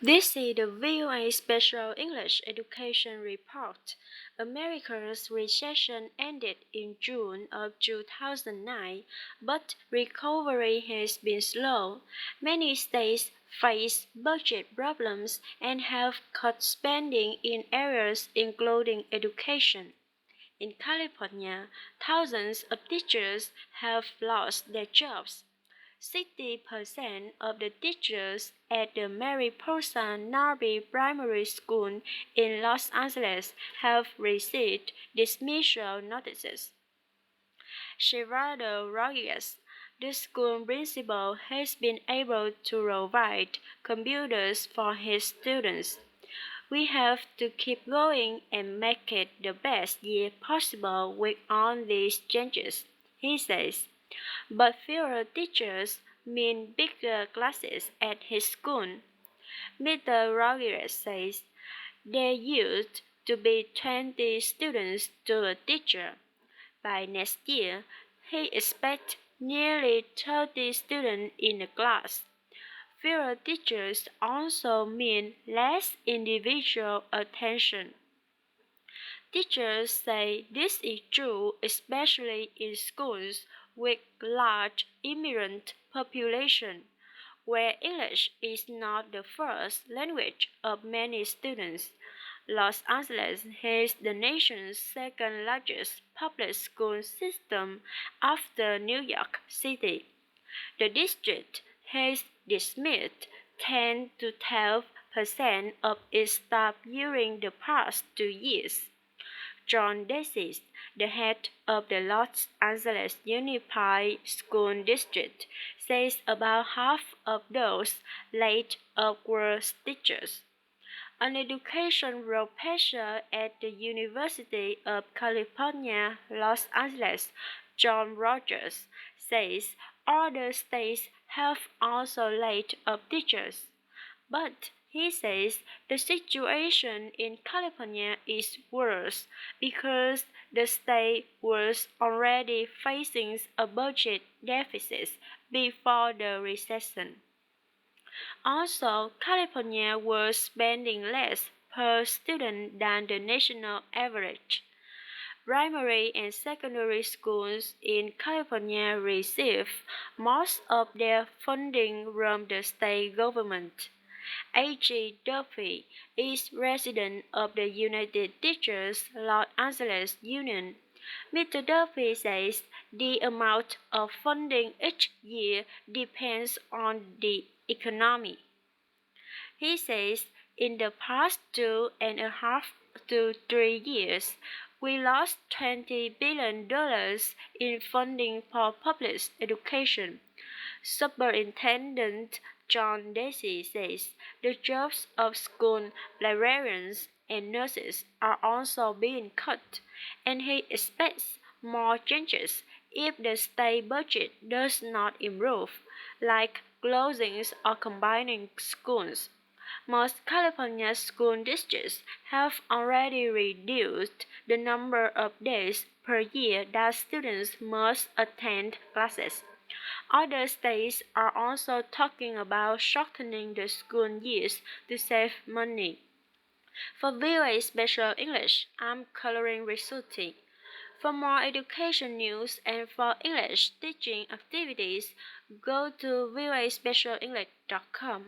This is the VOA Special English Education Report. America's recession ended in June of 2009, but recovery has been slow. Many states face budget problems and have cut spending in areas including education. In California, thousands of teachers have lost their jobs. 60% of the teachers at the Mariposa Narby Primary School in Los Angeles have received dismissal notices. Gerardo Rodriguez, the school principal, has been able to provide computers for his students. We have to keep going and make it the best year possible with all these changes, he says. But fewer teachers mean bigger classes at his school. Mr. Rodriguez says there used to be 20 students to a teacher. By next year, he expects nearly 30 students in a class. Fewer teachers also mean less individual attention. Teachers say this is true especially in schools with large immigrant population, where English is not the first language of many students. Los Angeles has the nation's second largest public school system after New York City. The district has dismissed 10 to 12% of its staff during the past 2 years. John Desies, the head of the Los Angeles Unified School District, says about half of those laid off were teachers. An education professor at the University of California, Los Angeles, John Rogers, says other states have also laid off teachers. But he says the situation in California is worse because the state was already facing a budget deficit before the recession. Also, California was spending less per student than the national average. Primary and secondary schools in California receive most of their funding from the state government. A.G. Duffy is president of the United Teachers Los Angeles Union. Mr. Duffy says the amount of funding each year depends on the economy. He says in the past 2.5 to 3 years, we lost $20 billion in funding for public education. Superintendent John Desi says the jobs of school librarians and nurses are also being cut, and he expects more changes if the state budget does not improve, like closings or combining schools. Most California school districts have already reduced the number of days per year that students must attend classes. Other states are also talking about shortening the school years to save money. For VOA Special English, I'm Coloring Risuti. For more education news and for English teaching activities, go to voaspecialenglish.com.